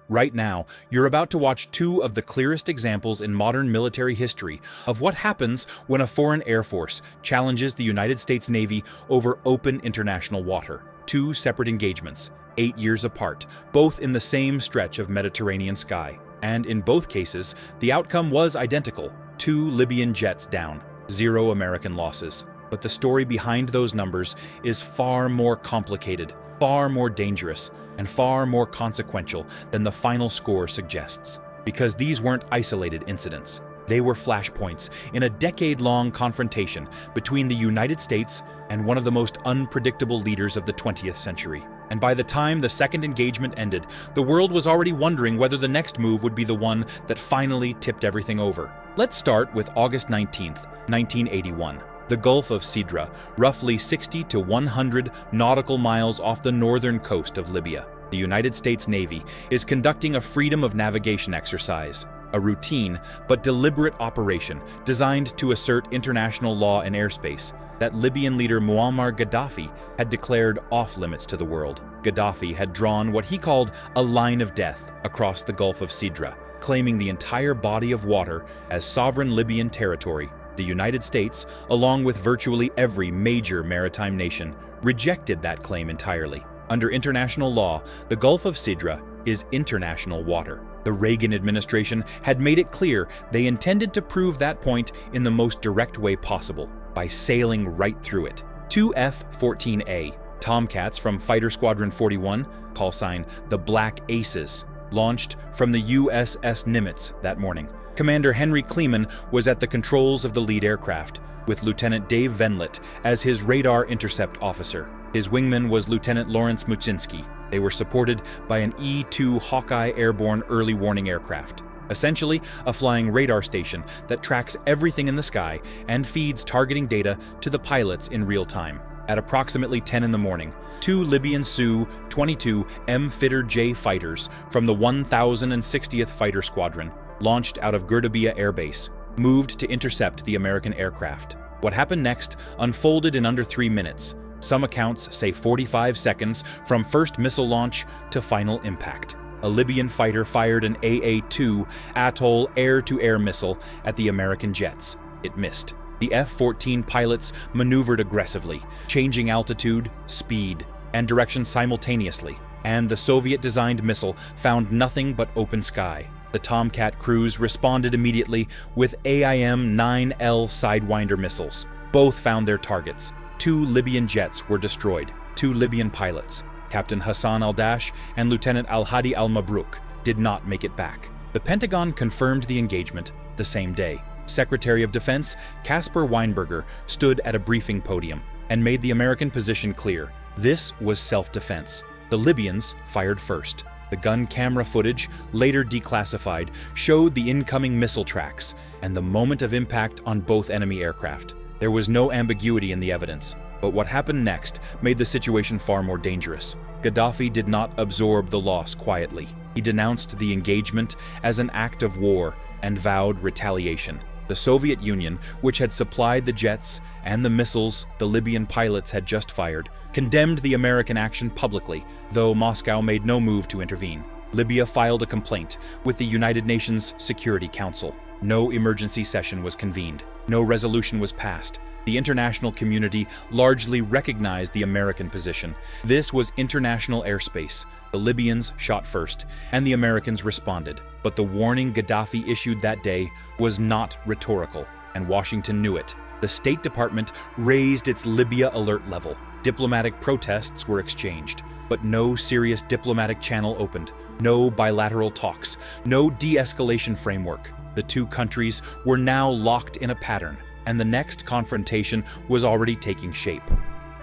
Right now, you're about to watch two of the clearest examples in modern military history of what happens when a foreign air force challenges the United States Navy over open international water. Two separate engagements, 8 years apart, both in the same stretch of Mediterranean sky. And in both cases, the outcome was identical: 2 Libyan jets down, 0 American losses. But the story behind those numbers is far more complicated, far more dangerous, and far more consequential than the final score suggests. Because these weren't isolated incidents. They were flashpoints in a decade-long confrontation between the United States and one of the most unpredictable leaders of the 20th century. And by the time the second engagement ended, the world was already wondering whether the next move would be the one that finally tipped everything over. Let's start with August 19th, 1981. The Gulf of Sidra, roughly 60 to 100 nautical miles off the northern coast of Libya. The United States Navy is conducting a freedom of navigation exercise, a routine but deliberate operation designed to assert international law in airspace that Libyan leader Muammar Gaddafi had declared off-limits to the world. Gaddafi had drawn what he called a line of death across the Gulf of Sidra, claiming the entire body of water as sovereign Libyan territory. The United States, along with virtually every major maritime nation, rejected that claim entirely. Under international law, the Gulf of Sidra is international water. The Reagan administration had made it clear they intended to prove that point in the most direct way possible, by sailing right through it. 2 F-14A Tomcats from Fighter Squadron 41, call sign the Black Aces, launched from the USS Nimitz that morning. Commander Henry Kleeman was at the controls of the lead aircraft, with Lieutenant Dave Venlett as his radar intercept officer. His wingman was Lieutenant Lawrence Muczynski. They were supported by an E-2 Hawkeye airborne early warning aircraft, essentially a flying radar station that tracks everything in the sky and feeds targeting data to the pilots in real time. At approximately 10 in the morning, 2 Libyan Su-22 M-Fitter-J fighters from the 1060th Fighter Squadron, launched out of Gurdabia Air Base, moved to intercept the American aircraft. What happened next unfolded in under 3 minutes. Some accounts say 45 seconds from first missile launch to final impact. A Libyan fighter fired an AA-2 Atoll air-to-air missile at the American jets. It missed. The F-14 pilots maneuvered aggressively, changing altitude, speed, and direction simultaneously, and the Soviet-designed missile found nothing but open sky. The Tomcat crews responded immediately with AIM-9L Sidewinder missiles. Both found their targets. 2 Libyan jets were destroyed. 2 Libyan pilots, Captain Hassan Al-Dash and Lieutenant Al-Hadi Al-Mabrouk, did not make it back. The Pentagon confirmed the engagement the same day. Secretary of Defense Caspar Weinberger stood at a briefing podium and made the American position clear. This was self-defense. The Libyans fired first. The gun camera footage, later declassified, showed the incoming missile tracks and the moment of impact on both enemy aircraft. There was no ambiguity in the evidence, but what happened next made the situation far more dangerous. Gaddafi did not absorb the loss quietly. He denounced the engagement as an act of war and vowed retaliation. The Soviet Union, which had supplied the jets and the missiles the Libyan pilots had just fired, condemned the American action publicly, though Moscow made no move to intervene. Libya filed a complaint with the United Nations Security Council. No emergency session was convened. No resolution was passed. The international community largely recognized the American position. This was international airspace. The Libyans shot first, and the Americans responded. But the warning Gaddafi issued that day was not rhetorical, and Washington knew it. The State Department raised its Libya alert level. Diplomatic protests were exchanged, but no serious diplomatic channel opened. No bilateral talks, no de-escalation framework. The two countries were now locked in a pattern, and the next confrontation was already taking shape.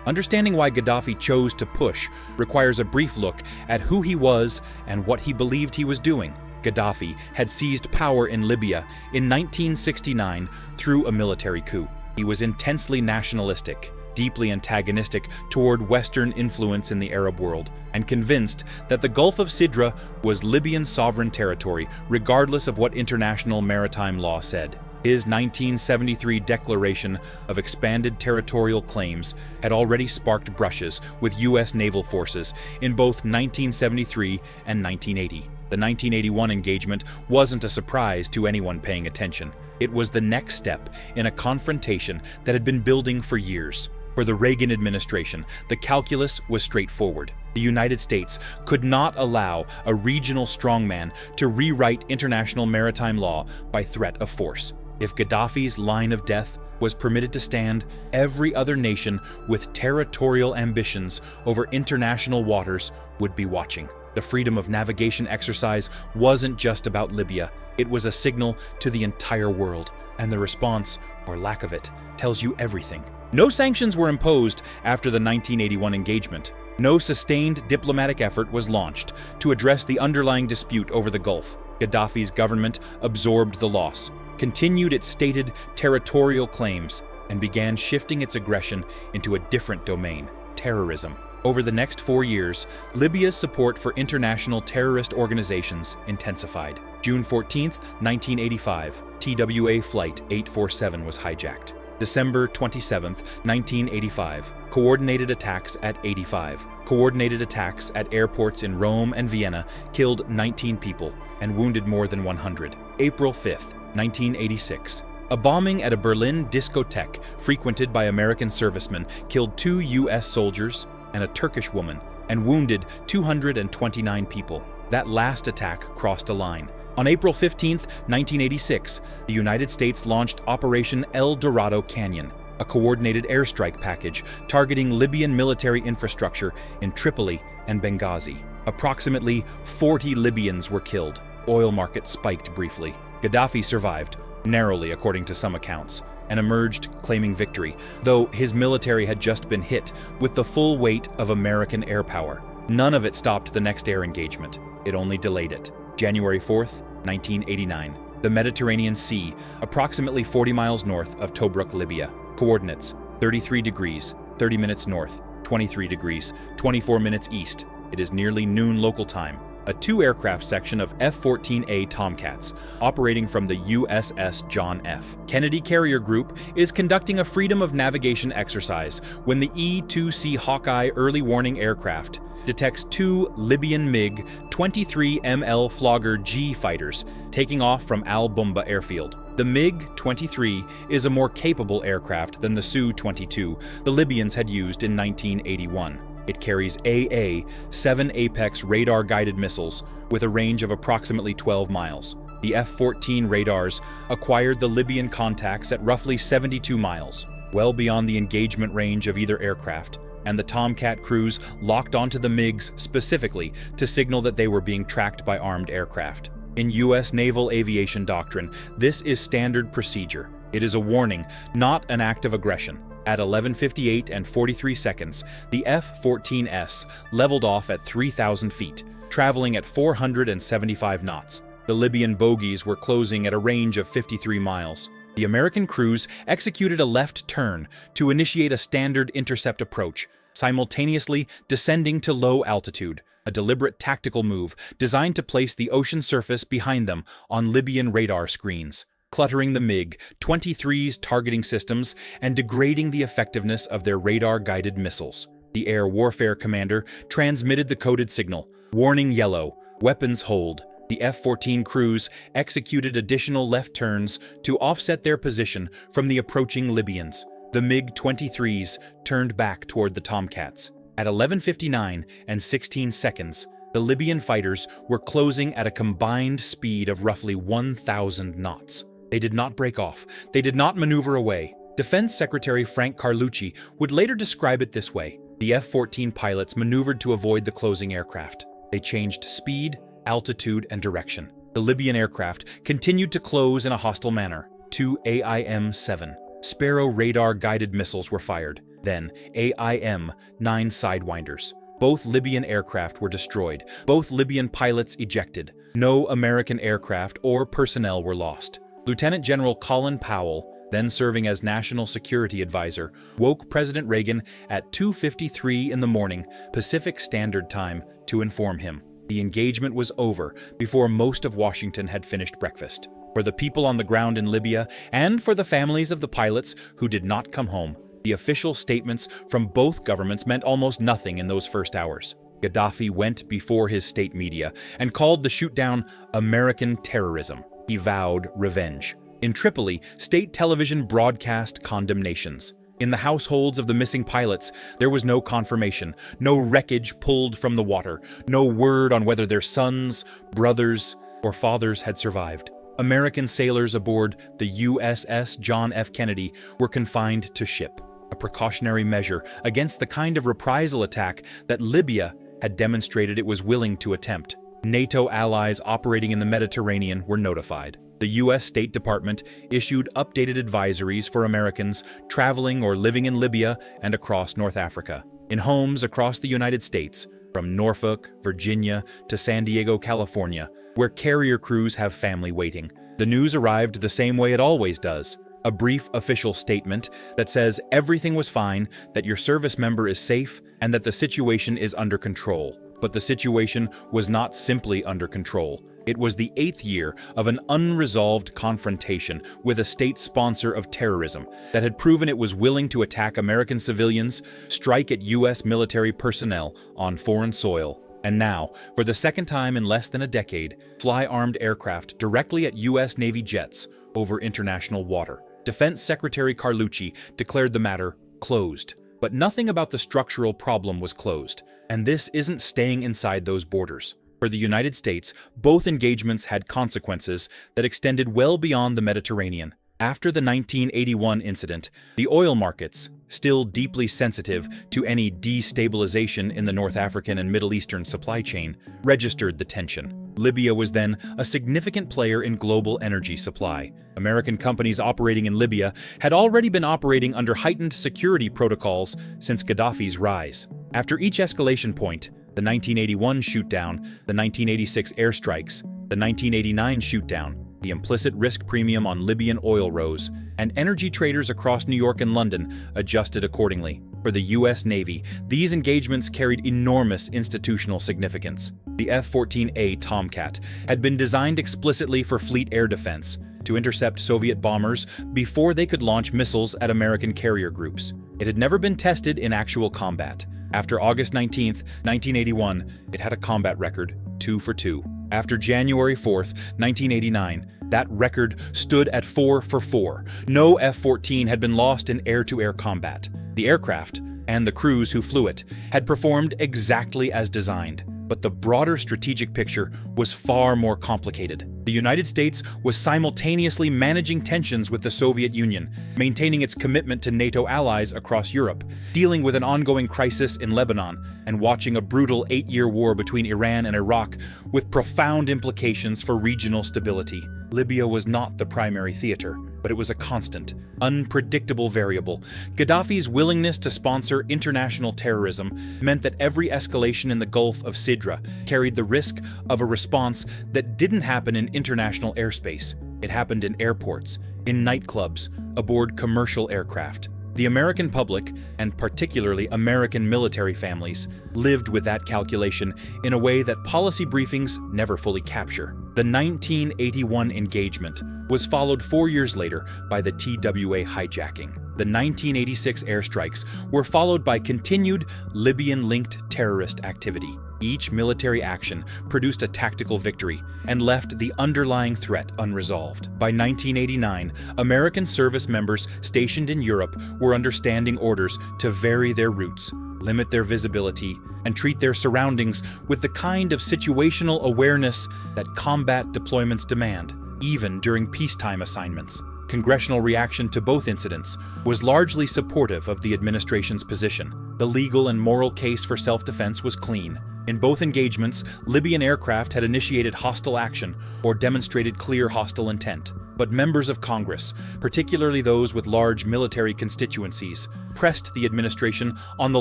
Understanding why Gaddafi chose to push requires a brief look at who he was and what he believed he was doing. Gaddafi had seized power in Libya in 1969 through a military coup. He was intensely nationalistic, deeply antagonistic toward Western influence in the Arab world, and convinced that the Gulf of Sidra was Libyan sovereign territory, regardless of what international maritime law said. His 1973 declaration of expanded territorial claims had already sparked brushes with US naval forces in both 1973 and 1980. The 1981 engagement wasn't a surprise to anyone paying attention. It was the next step in a confrontation that had been building for years. For the Reagan administration, the calculus was straightforward. The United States could not allow a regional strongman to rewrite international maritime law by threat of force. If Gaddafi's line of death was permitted to stand, every other nation with territorial ambitions over international waters would be watching. The freedom of navigation exercise wasn't just about Libya. It was a signal to the entire world, and the response, or lack of it, tells you everything. No sanctions were imposed after the 1981 engagement. No sustained diplomatic effort was launched to address the underlying dispute over the Gulf. Gaddafi's government absorbed the loss, continued its stated territorial claims, and began shifting its aggression into a different domain: terrorism. Over the next 4 years, Libya's support for international terrorist organizations intensified. June 14, 1985, TWA Flight 847 was hijacked. December 27, 1985, coordinated attacks at 85. Coordinated attacks at airports in Rome and Vienna killed 19 people and wounded more than 100. April 5, 1986. A bombing at a Berlin discotheque frequented by American servicemen killed 2 U.S. soldiers and a Turkish woman and wounded 229 people. That last attack crossed a line. On April 15, 1986, the United States launched Operation Dorado Canyon, a coordinated airstrike package targeting Libyan military infrastructure in Tripoli and Benghazi. Approximately 40 Libyans were killed. Oil markets spiked briefly. Gaddafi survived, narrowly according to some accounts, and emerged claiming victory, though his military had just been hit with the full weight of American air power. None of it stopped the next air engagement. It only delayed it. January 4th, 1989. The Mediterranean Sea, approximately 40 miles north of Tobruk, Libya. Coordinates: 33 degrees, 30 minutes north, 23 degrees, 24 minutes east. It is nearly noon local time. A 2-aircraft section of F-14A Tomcats, operating from the USS John F. Kennedy Carrier Group, is conducting a freedom of navigation exercise when the E-2C Hawkeye early warning aircraft detects 2 Libyan MiG-23ML Flogger G fighters taking off from Al Bumba airfield. The MiG-23 is a more capable aircraft than the Su-22 the Libyans had used in 1981. It carries AA-7 Apex radar-guided missiles with a range of approximately 12 miles. The F-14 radars acquired the Libyan contacts at roughly 72 miles, well beyond the engagement range of either aircraft, and the Tomcat crews locked onto the MiGs specifically to signal that they were being tracked by armed aircraft. In US naval aviation doctrine, this is standard procedure. It is a warning, not an act of aggression. At 11:58 and 43 seconds, the F-14S leveled off at 3,000 feet, traveling at 475 knots. The Libyan bogies were closing at a range of 53 miles. The American crews executed a left turn to initiate a standard intercept approach, simultaneously descending to low altitude, a deliberate tactical move designed to place the ocean surface behind them on Libyan radar screens, cluttering the MiG-23's targeting systems and degrading the effectiveness of their radar-guided missiles. The air warfare commander transmitted the coded signal, warning yellow, weapons hold. The F-14 crews executed additional left turns to offset their position from the approaching Libyans. The MiG-23s turned back toward the Tomcats. At 11:59 and 16 seconds, the Libyan fighters were closing at a combined speed of roughly 1,000 knots. They did not break off. They did not maneuver away. Defense Secretary Frank Carlucci would later describe it this way: the F-14 pilots maneuvered to avoid the closing aircraft. They changed speed, altitude, and direction. The Libyan aircraft continued to close in a hostile manner. 2 AIM-7 Sparrow radar-guided missiles were fired. Then AIM-9 Sidewinders. Both Libyan aircraft were destroyed. Both Libyan pilots ejected. No American aircraft or personnel were lost. Lieutenant General Colin Powell, then serving as National Security Advisor, woke President Reagan at 2:53 in the morning Pacific Standard Time to inform him the engagement was over before most of Washington had finished breakfast. For the people on the ground in Libya and for the families of the pilots who did not come home, the official statements from both governments meant almost nothing in those first hours. Gaddafi went before his state media and called the shootdown American terrorism. He vowed revenge. In Tripoli, state television broadcast condemnations. In the households of the missing pilots, there was no confirmation, no wreckage pulled from the water, no word on whether their sons, brothers, or fathers had survived. American sailors aboard the USS John F. Kennedy were confined to ship, a precautionary measure against the kind of reprisal attack that Libya had demonstrated it was willing to attempt. NATO allies operating in the Mediterranean were notified. The U.S. State Department issued updated advisories for Americans traveling or living in Libya and across North Africa. In homes across the United States, from Norfolk, Virginia to San Diego, California, where carrier crews have family waiting, the news arrived the same way it always does. A brief official statement that says everything was fine, that your service member is safe, and that the situation is under control. But the situation was not simply under control. It was the 8th year of an unresolved confrontation with a state sponsor of terrorism that had proven it was willing to attack American civilians, strike at U.S. military personnel on foreign soil, and now, for the second time in less than a decade, fly armed aircraft directly at U.S. Navy jets over international water. Defense Secretary Carlucci declared the matter closed. But nothing about the structural problem was closed, and this isn't staying inside those borders. For the United States, both engagements had consequences that extended well beyond the Mediterranean. After the 1981 incident, the oil markets, still deeply sensitive to any destabilization in the North African and Middle Eastern supply chain, registered the tension. Libya was then a significant player in global energy supply. American companies operating in Libya had already been operating under heightened security protocols since Gaddafi's rise. After each escalation point, the 1981 shootdown, the 1986 airstrikes, the 1989 shootdown, the implicit risk premium on Libyan oil rose, and energy traders across New York and London adjusted accordingly. For the US Navy, these engagements carried enormous institutional significance. The F-14 Tomcat had been designed explicitly for fleet air defense, to intercept Soviet bombers before they could launch missiles at American carrier groups. It had never been tested in actual combat. After August 19, 1981, it had a combat record, 2 for 2. After January 4, 1989, that record stood at 4 for 4. No F-14 had been lost in air-to-air combat. The aircraft, and the crews who flew it, had performed exactly as designed. But the broader strategic picture was far more complicated. The United States was simultaneously managing tensions with the Soviet Union, maintaining its commitment to NATO allies across Europe, dealing with an ongoing crisis in Lebanon, and watching a brutal 8-year war between Iran and Iraq with profound implications for regional stability. Libya was not the primary theater, but it was a constant, unpredictable variable. Gaddafi's willingness to sponsor international terrorism meant that every escalation in the Gulf of Sidra carried the risk of a response that didn't happen in international airspace. It happened in airports, in nightclubs, aboard commercial aircraft. The American public, and particularly American military families, lived with that calculation in a way that policy briefings never fully capture. The 1981 engagement was followed 4 years later by the TWA hijacking. The 1986 airstrikes were followed by continued Libyan-linked terrorist activity. Each military action produced a tactical victory and left the underlying threat unresolved. By 1989, American service members stationed in Europe were under standing orders to vary their routes, limit their visibility, and treat their surroundings with the kind of situational awareness that combat deployments demand, even during peacetime assignments. Congressional reaction to both incidents was largely supportive of the administration's position. The legal and moral case for self-defense was clean. In both engagements, Libyan aircraft had initiated hostile action or demonstrated clear hostile intent. But members of Congress, particularly those with large military constituencies, pressed the administration on the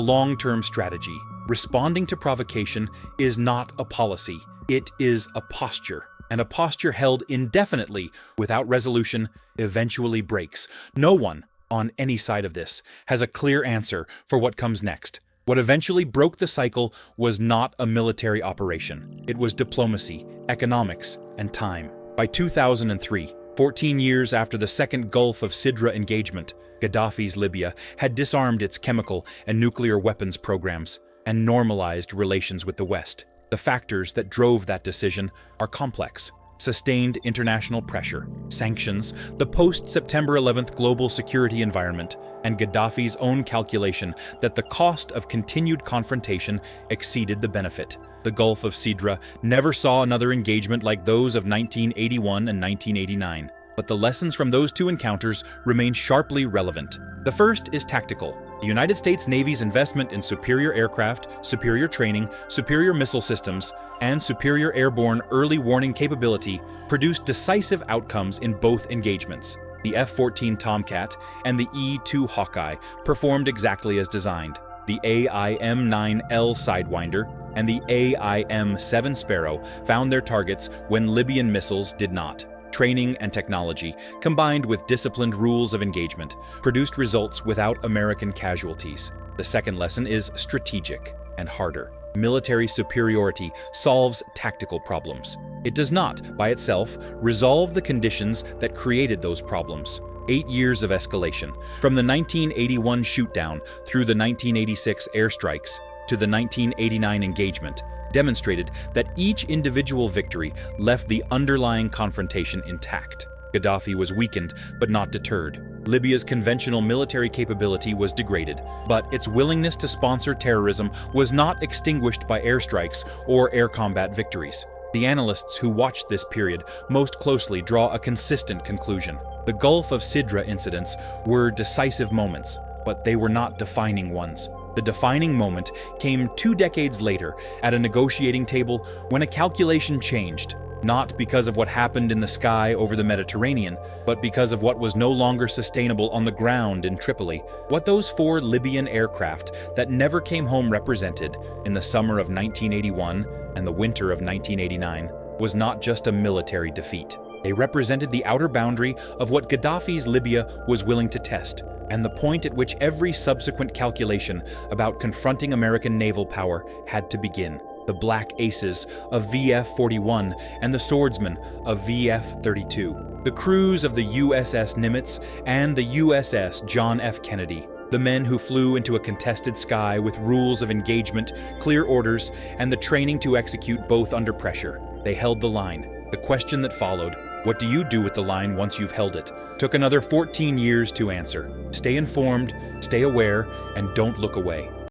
long-term strategy. Responding to provocation is not a policy, it is a posture. And a posture held indefinitely without resolution eventually breaks. No one, on any side of this, has a clear answer for what comes next. What eventually broke the cycle was not a military operation. It was diplomacy, economics, and time. By 2003, 14 years after the second Gulf of Sidra engagement, Gaddafi's Libya had disarmed its chemical and nuclear weapons programs. and normalized relations with the West. The factors that drove that decision are complex. Sustained international pressure, sanctions, the post-September 11th global security environment, and Gaddafi's own calculation that the cost of continued confrontation exceeded the benefit. The Gulf of Sidra never saw another engagement like those of 1981 and 1989, but the lessons from those two encounters remain sharply relevant. The first is tactical. The United States Navy's investment in superior aircraft, superior training, superior missile systems, and superior airborne early warning capability produced decisive outcomes in both engagements. The F-14 Tomcat and the E-2 Hawkeye performed exactly as designed. The AIM-9L Sidewinder and the AIM-7 Sparrow found their targets when Libyan missiles did not. Training and technology, combined with disciplined rules of engagement, produced results without American casualties. The second lesson is strategic and harder. Military superiority solves tactical problems. It does not, by itself, resolve the conditions that created those problems. 8 years of escalation, from the 1981 shootdown through the 1986 airstrikes to the 1989 engagement, demonstrated that each individual victory left the underlying confrontation intact. Gaddafi was weakened, but not deterred. Libya's conventional military capability was degraded, but its willingness to sponsor terrorism was not extinguished by airstrikes or air combat victories. The analysts who watched this period most closely draw a consistent conclusion. The Gulf of Sidra incidents were decisive moments, but they were not defining ones. The defining moment came 2 decades later at a negotiating table when a calculation changed, not because of what happened in the sky over the Mediterranean, but because of what was no longer sustainable on the ground in Tripoli. What those 4 Libyan aircraft that never came home represented in the summer of 1981 and the winter of 1989 was not just a military defeat. They represented the outer boundary of what Gaddafi's Libya was willing to test, and the point at which every subsequent calculation about confronting American naval power had to begin. The Black Aces of VF-41 and the Swordsmen of VF-32. The crews of the USS Nimitz and the USS John F. Kennedy. The men who flew into a contested sky with rules of engagement, clear orders, and the training to execute both under pressure. They held the line. The question that followed, what do you do with the line once you've held it, took another 14 years to answer. Stay informed, stay aware, and don't look away.